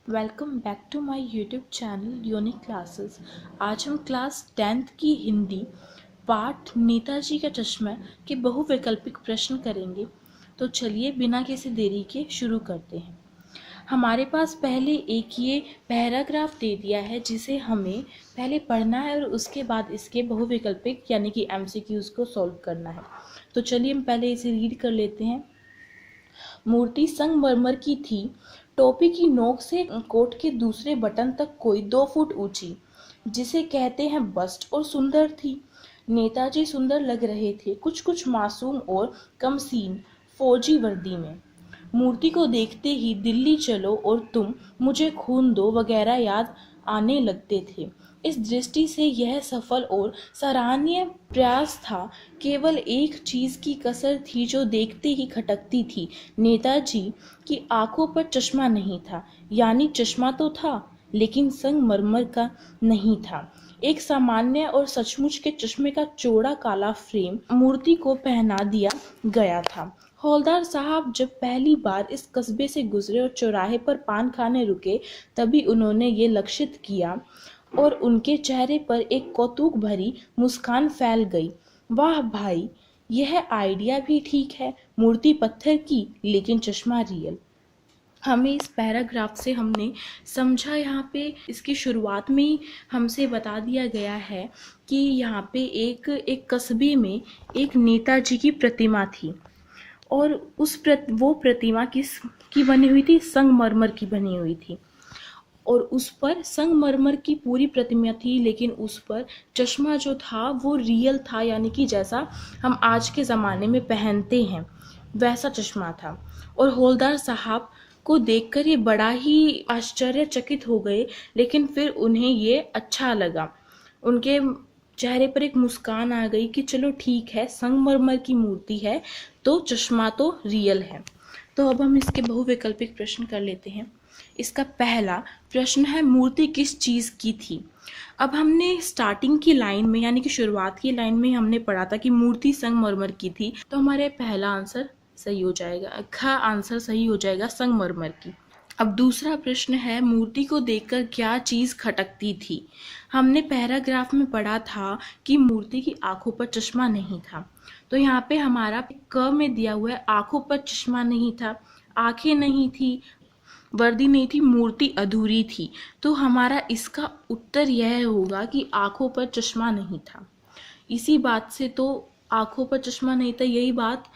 Welcome back to my YouTube channel unique classes. आज हम class 10th की हिंदी पाठ नेताजी का चश्मा के बहुविकल्पिक प्रश्न करेंगे। तो चलिए बिना किसी देरी के शुरू करते हैं। हमारे पास पहले एक ये पैराग्राफ दे दिया है जिसे हमें पहले पढ़ना है और उसके बाद इसके बहुविकल्पिक यानी कि MCQs को सॉल्व करना है। तो चलिए हम पहले इसे रीड कर लेते हैं। मूर्ति संगमरमर की थी। टोपी की नोक से कोट के दूसरे बटन तक कोई 2 फुट ऊंची, जिसे कहते हैं बस्ट, और सुंदर थी। नेताजी सुंदर लग रहे थे, कुछ कुछ मासूम और कमसीन, फौजी वर्दी में। मूर्ति को देखते ही दिल्ली चलो और तुम मुझे खून दो वगैरह याद आने लगते थे। इस दृष्टि से यह सफल और सराहनीय प्रयास था। केवल एक चीज की कसर थी जो देखते ही खटकती थी। नेताजी की आंखों पर चश्मा नहीं था, यानी चश्मा तो था लेकिन संगमरमर का नहीं था। एक सामान्य और सचमुच के चश्मे का चौड़ा काला फ्रेम मूर्ति को पहना दिया गया था। हौलदार साहब जब पहली बार इस कस्बे से गुजरे और चौराहे पर पान खाने रुके, तभी उन्होंने ये लक्षित किया और उनके चेहरे पर एक कौतूक भरी मुस्कान फैल गई। वाह भाई, यह आइडिया भी ठीक है। मूर्ति पत्थर की लेकिन चश्मा रियल। हमें इस पैराग्राफ से हमने समझा, यहाँ पे इसकी शुरुआत में ही हमसे बता दिया गया है कि यहाँ पे एक कस्बे में एक नेताजी की प्रतिमा थी और वो प्रतिमा किस की बनी हुई थी? संगमरमर की बनी हुई थी और उस पर संगमरमर की पूरी प्रतिमा थी, लेकिन उस पर चश्मा जो था वो रियल था, यानी कि जैसा हम आज के ज़माने में पहनते हैं वैसा चश्मा था। और हौलदार साहब को देखकर ये बड़ा ही आश्चर्यचकित हो गए, लेकिन फिर उन्हें ये अच्छा लगा। उनके चेहरे पर एक मुस्कान आ गई कि चलो ठीक है, संगमरमर की मूर्ति है तो चश्मा तो रियल है। तो अब हम इसके बहुविकल्पिक प्रश्न कर लेते हैं। इसका पहला प्रश्न है, मूर्ति किस चीज की थी? अब हमने स्टार्टिंग की लाइन में यानी कि शुरुआत की लाइन में हमने पढ़ा था कि मूर्ति संगमरमर की थी, तो हमारे पहला आंसर सही हो जाएगा, ख आंसर सही हो जाएगा, संगमरमर की। अब दूसरा प्रश्न है, मूर्ति को देखकर क्या चीज खटकती थी? हमने पैराग्राफ में पढ़ा था कि मूर्ति की आंखों पर चश्मा नहीं था, तो यहाँ पे हमारा क में दिया हुआ है आंखों पर चश्मा नहीं था, आंखें नहीं थी, वर्दी नहीं थी, मूर्ति अधूरी थी। तो हमारा इसका उत्तर यह होगा कि आंखों पर चश्मा नहीं था। इसी बात से तो आंखों पर चश्मा नहीं था, यही बात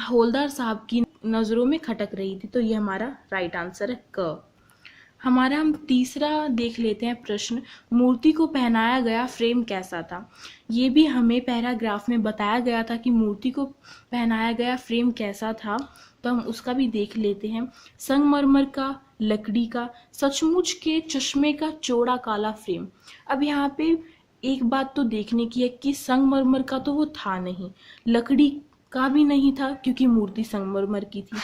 हौलदार साहब की नजरों में खटक रही थी, तो ये हमारा राइट आंसर है क। हमारा हम तीसरा देख लेते हैं प्रश्न, मूर्ति को पहनाया गया फ्रेम कैसा था? ये भी हमें पैराग्राफ में बताया गया था कि मूर्ति को पहनाया गया फ्रेम कैसा था, तो हम उसका भी देख लेते हैं। संगमरमर का, लकड़ी का, सचमुच के चश्मे का चौड़ा काला फ्रेम। अब यहाँ पे एक बात तो देखने की है कि संगमरमर का तो वो था नहीं, लकड़ी का भी नहीं था क्योंकि मूर्ति संगमरमर की थी।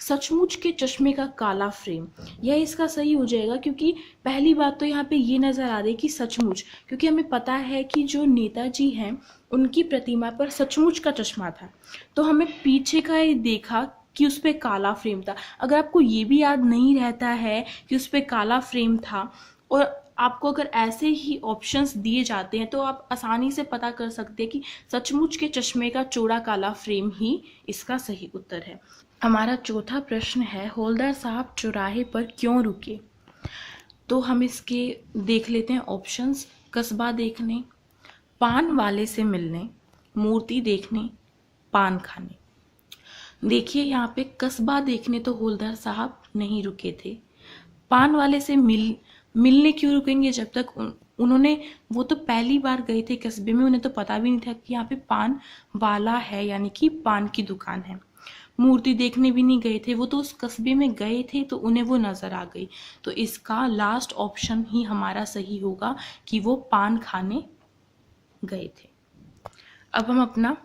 सचमुच के चश्मे का काला फ्रेम, यह इसका सही हो जाएगा क्योंकि पहली बात तो यहाँ पे ये नजर आ रही है कि सचमुच, क्योंकि हमें पता है कि जो नेताजी हैं उनकी प्रतिमा पर सचमुच का चश्मा था, तो हमें पीछे का ये देखा कि उस पे काला फ्रेम था। अगर आपको ये भी याद नहीं रहता है कि उस पे काला फ्रेम था और आपको अगर ऐसे ही ऑप्शंस दिए जाते हैं तो आप आसानी से पता कर सकते हैं कि सचमुच के चश्मे का चौड़ा काला फ्रेम ही इसका सही उत्तर है। हमारा चौथा प्रश्न है, हौलदार साहब चौराहे पर क्यों रुके? तो हम इसके देख लेते हैं ऑप्शंस। कस्बा देखने, पान वाले से मिलने, मूर्ति देखने, पान खाने। देखिए यहाँ पे कस्बा देखने तो हौलदार साहब नहीं रुके थे। पान वाले से मिलने क्यों रुकेंगे? जब तक उन्होंने, वो तो पहली बार गए थे कस्बे में, उन्हें तो पता भी नहीं था कि यहाँ पे पान वाला है, यानी कि पान की दुकान है। मूर्ति देखने भी नहीं गए थे, वो तो उस कस्बे में गए थे तो उन्हें वो नजर आ गई। तो इसका लास्ट ऑप्शन ही हमारा सही होगा कि वो पान खाने गए थे। अब हम अपना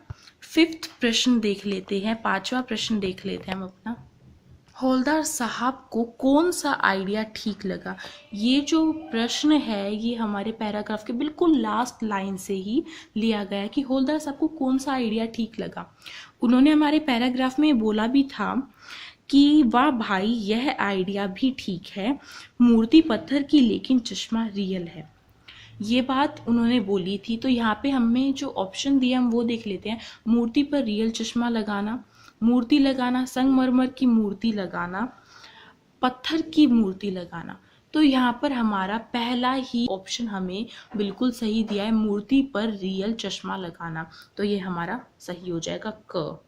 फिफ्थ प्रश्न देख लेते हैं, पांचवा प्रश्न देख लेते हैं हम अपना। हौलदार साहब को कौन सा आइडिया ठीक लगा? ये जो प्रश्न है ये हमारे पैराग्राफ के बिल्कुल लास्ट लाइन से ही लिया गया है कि हौलदार साहब को कौन सा आइडिया ठीक लगा। उन्होंने हमारे पैराग्राफ में बोला भी था कि वाह भाई, यह आइडिया भी ठीक है, मूर्ति पत्थर की लेकिन चश्मा रियल है। ये बात उन्होंने बोली थी। तो यहाँ पे हमें जो ऑप्शन दिया हम वो देख लेते हैं। मूर्ति पर रियल चश्मा लगाना, मूर्ति लगाना, संगमरमर की मूर्ति लगाना, पत्थर की मूर्ति लगाना। तो यहाँ पर हमारा पहला ही ऑप्शन हमें बिल्कुल सही दिया है, मूर्ति पर रियल चश्मा लगाना। तो ये हमारा सही हो जाएगा क।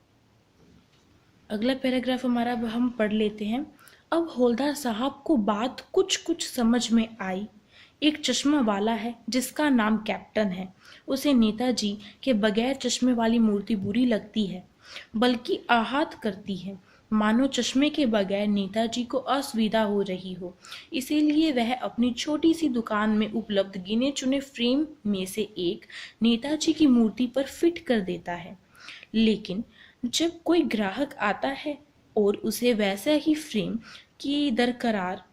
अगला पैराग्राफ हमारा अब हम पढ़ लेते हैं। अब हवलदार साहब को बात कुछ कुछ समझ में आई। एक चश्मा वाला है जिसका नाम कैप्टन है। उसे नेताजी के बगैर चश्मे वाली मूर्ति बुरी लगती है, बल्कि आहत करती है, मानो चश्मे के बगैर नेताजी को असुविधा हो रही हो। इसीलिए वह अपनी छोटी सी दुकान में उपलब्ध गिने चुने फ्रेम में से एक नेताजी की मूर्ति पर फिट कर देता है। लेकिन जब कोई ग्राहक आता है और उसे वैसा ही फ्रेम की दरकार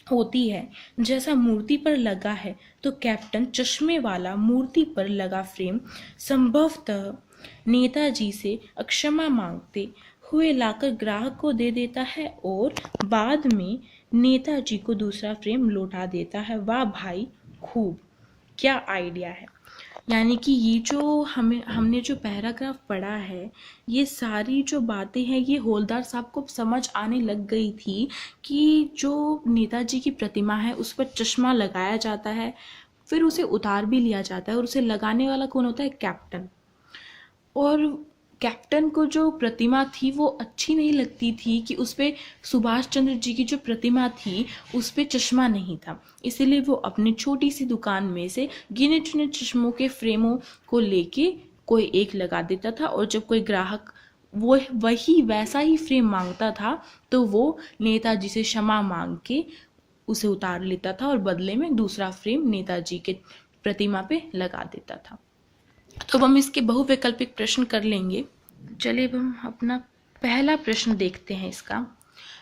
होती है जैसा मूर्ति पर लगा है, तो कैप्टन चश्मे वाला मूर्ति पर लगा फ्रेम संभवतः नेताजी से क्षमा मांगते हुए लाकर ग्राहक को दे देता है और बाद में नेताजी को दूसरा फ्रेम लौटा देता है। वाह भाई, खूब, क्या आइडिया है। यानी कि ये जो हमने जो पैराग्राफ पढ़ा है, ये सारी जो बातें हैं ये हवलदार साहब को समझ आने लग गई थी कि जो नेताजी की प्रतिमा है उस पर चश्मा लगाया जाता है, फिर उसे उतार भी लिया जाता है और उसे लगाने वाला कौन होता है? कैप्टन। और कैप्टन को जो प्रतिमा थी वो अच्छी नहीं लगती थी कि उस पर सुभाष चंद्र जी की जो प्रतिमा थी उस पर चश्मा नहीं था, इसीलिए वो अपनी छोटी सी दुकान में से गिने चुने चश्मों के फ्रेमों को लेके कोई एक लगा देता था और जब कोई ग्राहक वो वही वैसा ही फ्रेम मांगता था तो वो नेताजी से क्षमा मांग के उसे उतार लेता था और बदले में दूसरा फ्रेम नेताजी के प्रतिमा पे लगा देता था। तो अब हम इसके बहुवैकल्पिक प्रश्न कर लेंगे। चलिए अब हम अपना पहला प्रश्न देखते हैं इसका।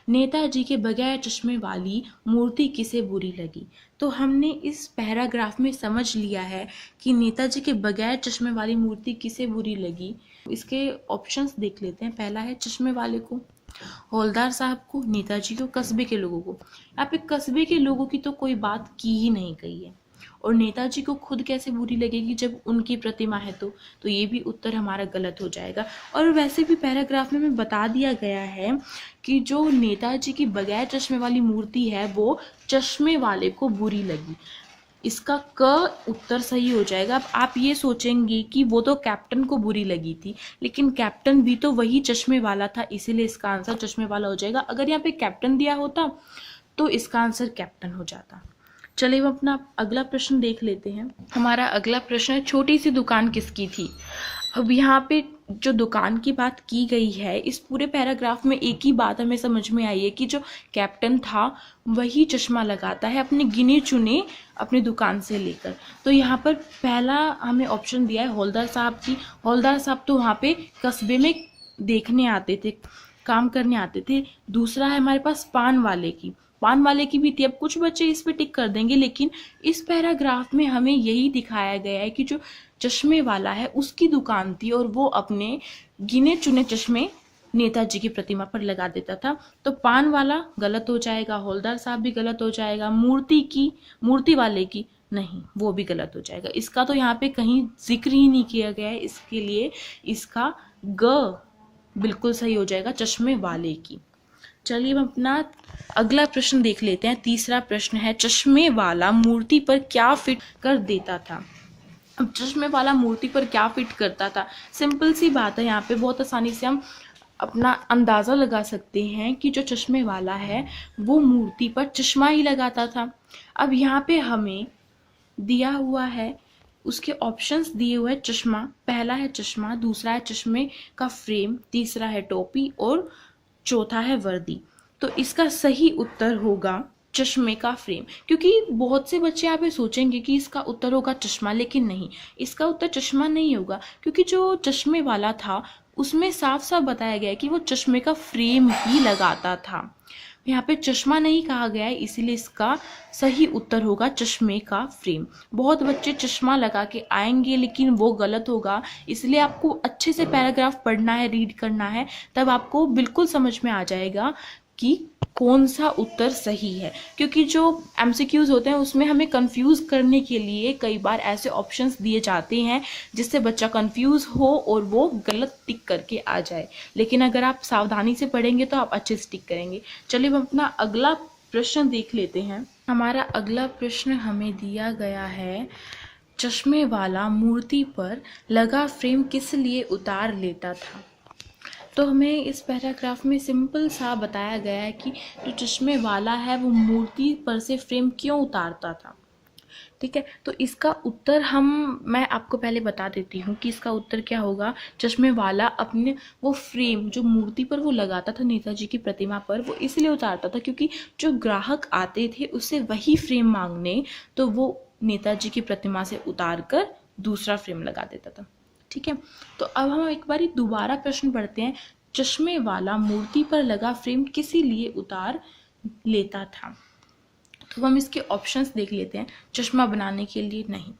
नेताजी के बगैर चश्मे वाली मूर्ति किसे बुरी लगी? तो हमने इस पैराग्राफ में समझ लिया है कि नेताजी के बगैर चश्मे वाली मूर्ति किसे बुरी लगी। इसके ऑप्शंस देख लेते हैं। पहला है चश्मे वाले को, हवलदार साहब को, नेताजी को, कस्बे के लोगों को। यहाँ पे कस्बे के लोगों की तो कोई बात की ही नहीं गई है और नेताजी को खुद कैसे बुरी लगेगी जब उनकी प्रतिमा है। तो ये भी उत्तर हमारा गलत हो जाएगा। और वैसे भी पैराग्राफ में बता दिया गया है कि जो नेताजी की बगैर चश्मे वाली मूर्ति है वो चश्मे वाले को बुरी लगी। इसका क उत्तर सही हो जाएगा। अब आप ये सोचेंगे कि वो तो कैप्टन को बुरी लगी थी, लेकिन कैप्टन भी तो वही चश्मे वाला था, इसीलिए इसका आंसर चश्मे वाला हो जाएगा। अगर यहाँ पे कैप्टन दिया होता तो इसका आंसर कैप्टन हो जाता। चलिए हम अपना अगला प्रश्न देख लेते हैं। हमारा अगला प्रश्न है, छोटी सी दुकान किसकी थी? अब यहाँ पे जो दुकान की बात की गई है, इस पूरे पैराग्राफ में एक ही बात हमें समझ में आई है कि जो कैप्टन था वही चश्मा लगाता है अपने गिने चुने अपनी दुकान से लेकर। तो यहाँ पर पहला हमें ऑप्शन दिया है हवलदार साहब की। हवलदार साहब तो वहाँ पे कस्बे में देखने आते थे, काम करने आते थे। दूसरा है हमारे पास पान वाले की, पान वाले की भी थी। अब कुछ बच्चे इस पे टिक कर देंगे, लेकिन इस पैराग्राफ में हमें यही दिखाया गया है कि जो चश्मे वाला है उसकी दुकान थी और वो अपने गिने चुने चश्मे नेताजी की प्रतिमा पर लगा देता था। तो पान वाला गलत हो जाएगा, हवलदार साहब भी गलत हो जाएगा, मूर्ति वाले की नहीं, वो भी गलत हो जाएगा। इसका तो यहाँ पे कहीं जिक्र ही नहीं किया गया है, इसके लिए इसका ग बिल्कुल सही हो जाएगा, चश्मे वाले की। चलिए हम अपना अगला प्रश्न देख लेते हैं। तीसरा प्रश्न है, चश्मे वाला मूर्ति पर क्या फिट कर देता था? अब चश्मे वाला मूर्ति पर क्या फिट करता था? सिंपल सी बात है, यहाँ पे बहुत आसानी से हम अपना अंदाज़ा लगा सकते हैं कि जो चश्मे वाला है वो मूर्ति पर चश्मा ही लगाता था। अब यहाँ पे हमें दिया हुआ है, उसके ऑप्शंस दिए हुए हैं चश्मा। पहला है चश्मा, दूसरा है चश्मे का फ्रेम, तीसरा है टोपी और चौथा है वर्दी। तो इसका सही उत्तर होगा चश्मे का फ्रेम, क्योंकि बहुत से बच्चे यहाँ पे सोचेंगे कि इसका उत्तर होगा चश्मा, लेकिन नहीं, इसका उत्तर चश्मा नहीं होगा, क्योंकि जो चश्मे वाला था उसमें साफ साफ बताया गया है कि वो चश्मे का फ्रेम ही लगाता था। यहाँ पे चश्मा नहीं कहा गया है, इसीलिए इसका सही उत्तर होगा चश्मे का फ्रेम। बहुत बच्चे चश्मा लगा के आएंगे लेकिन वो गलत होगा, इसलिए आपको अच्छे से पैराग्राफ पढ़ना है, रीड करना है, तब आपको बिल्कुल समझ में आ जाएगा कि कौन सा उत्तर सही है। क्योंकि जो एमसीक्यूज होते हैं उसमें हमें कंफ्यूज करने के लिए कई बार ऐसे ऑप्शंस दिए जाते हैं जिससे बच्चा कंफ्यूज हो और वो गलत टिक करके आ जाए। लेकिन अगर आप सावधानी से पढ़ेंगे तो आप अच्छे से टिक करेंगे। चलिए हम अपना अगला प्रश्न देख लेते हैं। हमारा अगला प्रश्न हमें दिया गया है, चश्मे वाला मूर्ति पर लगा फ्रेम किस लिए उतार लेता था। तो हमें इस पैराग्राफ में सिंपल सा बताया गया है कि जो चश्मे वाला है वो मूर्ति पर से फ्रेम क्यों उतारता था। ठीक है, तो इसका उत्तर मैं आपको पहले बता देती हूँ कि इसका उत्तर क्या होगा। चश्मे वाला अपने वो फ्रेम जो मूर्ति पर वो लगाता था नेताजी की प्रतिमा पर, वो इसलिए उतारता था क्योंकि जो ग्राहक आते थे उससे वही फ्रेम मांगने, तो वो नेताजी की प्रतिमा से उतार कर दूसरा फ्रेम लगा देता था। ठीक है, तो अब हम एक बार दोबारा प्रश्न पढ़ते हैं। चश्मे वाला मूर्ति पर लगा फ्रेम किसी लिए उतार लेता था। तो हम इसके ऑप्शंस देख लेते हैं। चश्मा बनाने के लिए नहीं,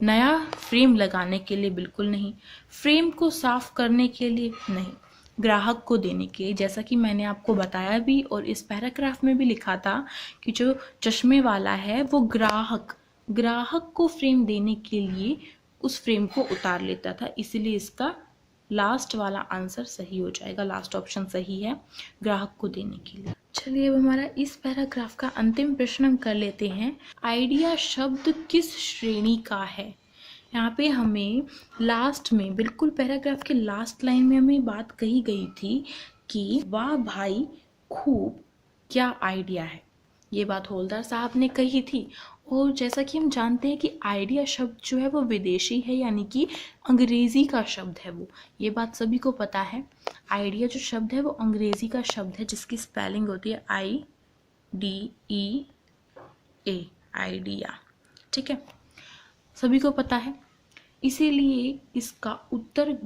नया फ्रेम लगाने के लिए बिल्कुल नहीं, फ्रेम को साफ करने के लिए नहीं, ग्राहक को देने के लिए। जैसा कि मैंने आपको बताया भी और इस पैराग्राफ में भी लिखा था कि जो चश्मे वाला है वो ग्राहक को फ्रेम देने के लिए उस फ्रेम को उतार लेता था, इसलिए इसका लास्ट वाला आंसर सही हो जाएगा। लास्ट ऑप्शन सही है, ग्राहक को देने के लिए। चलिए अब हमारा इस पैराग्राफ का अंतिम प्रश्न हम कर लेते हैं। आइडिया शब्द किस श्रेणी का है। यहाँ पे हमें लास्ट में, बिल्कुल पैराग्राफ के लास्ट लाइन में हमें बात कही गई थी कि वाह भाई खूब क्या आइडिया है। ये बात हवलदार साहब ने कही थी। और जैसा कि हम जानते हैं कि आइडिया शब्द जो है वो विदेशी है, यानी कि अंग्रेजी का शब्द है वो, ये बात सभी को पता है। आइडिया जो शब्द है वो अंग्रेजी का शब्द है जिसकी स्पेलिंग होती है IDEA, आइडिया। ठीक है, सभी को पता है, इसीलिए इसका उत्तर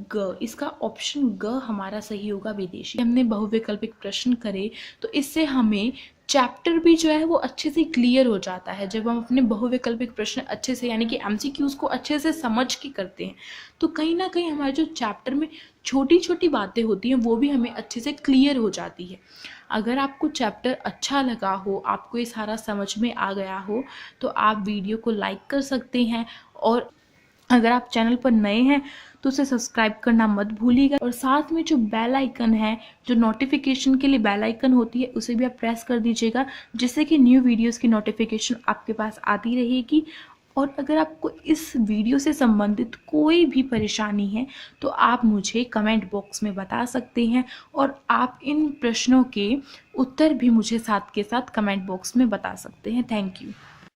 इसका ऑप्शन ग हमारा सही होगा, विदेशी। हमने बहुविकल्पिक प्रश्न करे तो इससे हमें चैप्टर भी जो है वो अच्छे से क्लियर हो जाता है। जब हम अपने बहुविकल्पिक प्रश्न अच्छे से, यानी कि MCQs को अच्छे से समझ के करते हैं, तो कहीं ना कहीं हमारे जो चैप्टर में छोटी छोटी बातें होती हैं वो भी हमें अच्छे से क्लियर हो जाती है। अगर आपको चैप्टर अच्छा लगा हो, आपको ये सारा समझ में आ गया हो, तो आप वीडियो को लाइक कर सकते हैं। और अगर आप चैनल पर नए हैं तो उसे सब्सक्राइब करना मत भूलिएगा। और साथ में जो बेल आइकन है, जो नोटिफिकेशन के लिए बेल आइकन होती है, उसे भी आप प्रेस कर दीजिएगा, जिससे कि न्यू वीडियोस की नोटिफिकेशन आपके पास आती रहेगी। और अगर आपको इस वीडियो से संबंधित कोई भी परेशानी है तो आप मुझे कमेंट बॉक्स में बता सकते हैं, और आप इन प्रश्नों के उत्तर भी मुझे साथ के साथ कमेंट बॉक्स में बता सकते हैं। Thank you.